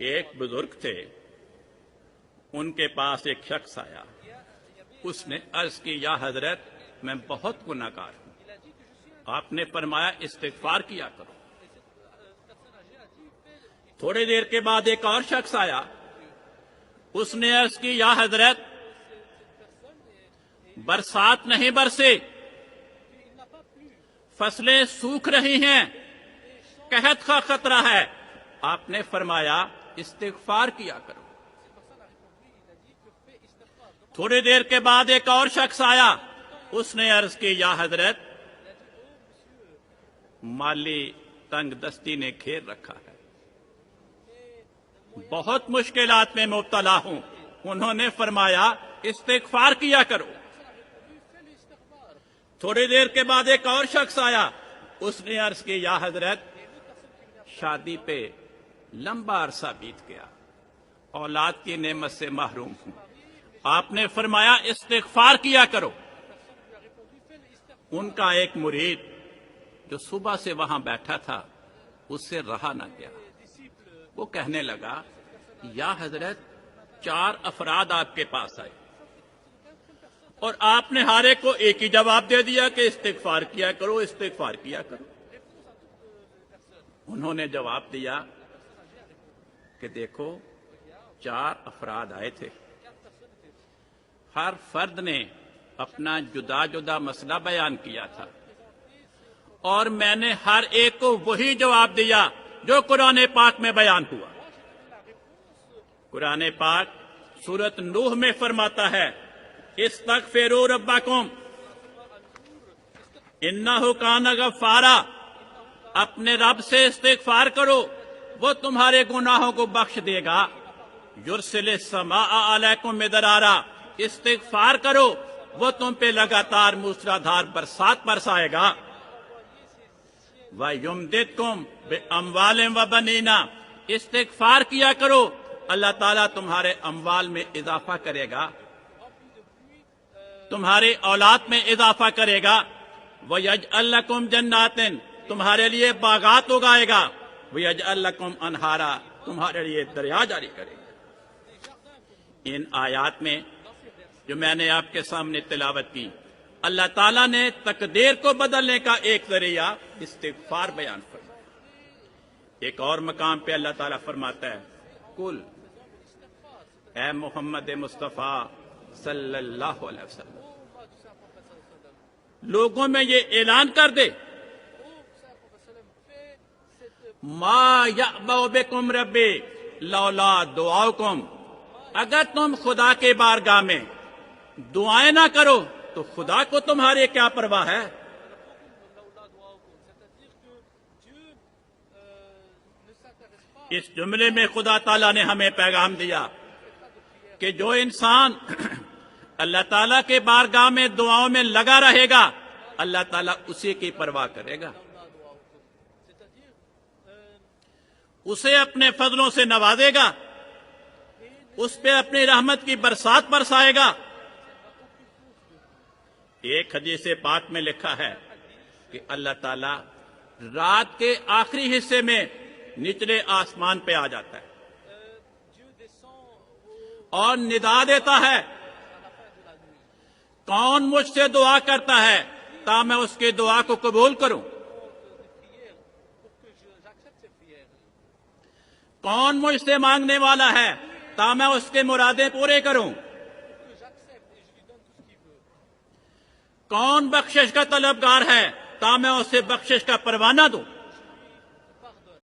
ایک بزرگ تھے، ان کے پاس ایک شخص آیا، اس نے عرض کی یا حضرت میں بہت گناہ گار ہوں، آپ نے فرمایا استغفار کیا کرو۔ تھوڑی دیر کے بعد ایک اور شخص آیا، اس نے عرض کی یا حضرت برسات نہیں برسی، فصلیں سوکھ رہی ہیں، قحط کا خطرہ ہے، آپ نے فرمایا استغفار کیا کرو۔ تھوڑی دیر کے بعد ایک اور شخص آیا، اس نے عرض کی یا حضرت مالی تنگ دستی نے گھیر رکھا ہے، بہت مشکلات میں مبتلا ہوں، انہوں نے فرمایا استغفار کیا کرو۔ تھوڑی دیر کے بعد ایک اور شخص آیا، اس نے عرض کی یا حضرت شادی پہ لمبا عرصہ بیت گیا، اولاد کی نعمت سے محروم ہوں، آپ نے فرمایا استغفار کیا کرو۔ ان کا ایک مرید جو صبح سے وہاں بیٹھا تھا، اس سے رہا نہ گیا، وہ کہنے لگا یا حضرت 4 افراد آپ کے پاس آئے اور آپ نے ہر ایک کو ایک ہی جواب دے دیا کہ استغفار کیا کرو، استغفار کیا کرو۔ انہوں نے جواب دیا کہ دیکھو 4 افراد آئے تھے، ہر فرد نے اپنا جدا جدا مسئلہ بیان کیا تھا اور میں نے ہر ایک کو وہی جواب دیا جو قرآن پاک میں بیان ہوا۔ قرآن پاک سورۃ نوح میں فرماتا ہے استغفروا ربکم انہ کان غفارا، اپنے رب سے استغفار کرو، وہ تمہارے گناہوں کو بخش دے گا۔ یرسل السماء علیکم مدرارا، استغفار کرو، وہ تم پہ لگاتار موسلادھار برسات برسائے گا۔ وَيُمْدِدْكُمْ بِأَمْوَالٍ وَبَنِينَ، استغفار کیا کرو، اللہ تعالیٰ تمہارے اموال میں اضافہ کرے گا، تمہاری اولاد میں اضافہ کرے گا۔ وَيَجْعَلْ لَكُمْ جَنَّاتٍ، تمہارے لیے باغات اگائے گا۔ وَيَجْعَلْ لَكُمْ أَنْهَارًا، تمہارے لیے دریا جاری کرے گا۔ ان آیات میں جو میں نے آپ کے سامنے تلاوت کی، اللہ تعالیٰ نے تقدیر کو بدلنے کا ایک ذریعہ استغفار بیان فرمایا۔ ایک اور مقام پہ اللہ تعالیٰ فرماتا ہے کل، اے محمد مصطفیٰ صلی اللہ علیہ وسلم، لوگوں میں یہ اعلان کر دے ما یعبأ بکم ربی لولا دعاؤکم، اگر تم خدا کے بارگاہ میں دعائیں نہ کرو تو خدا کو تمہارے کیا پرواہ ہے۔ اس جملے میں خدا تعالیٰ نے ہمیں پیغام دیا کہ جو انسان اللہ تعالیٰ کے بارگاہ میں دعاؤں میں لگا رہے گا، اللہ تعالیٰ اسی کی پرواہ کرے گا، اسے اپنے فضلوں سے نوازے گا، اس پہ اپنی رحمت کی برسات برسائے گا۔ ایک حدیث پاک میں لکھا ہے کہ اللہ تعالیٰ رات کے آخری حصے میں نچلے آسمان پہ آ جاتا ہے اور ندا دیتا ہے کون مجھ سے دعا کرتا ہے تا میں اس کی دعا کو قبول کروں، کون مجھ سے مانگنے والا ہے تا میں اس کے مرادیں پورے کروں، کون بخشش کا طلبگار ہے تا میں اسے بخشش کا پروانہ دوں۔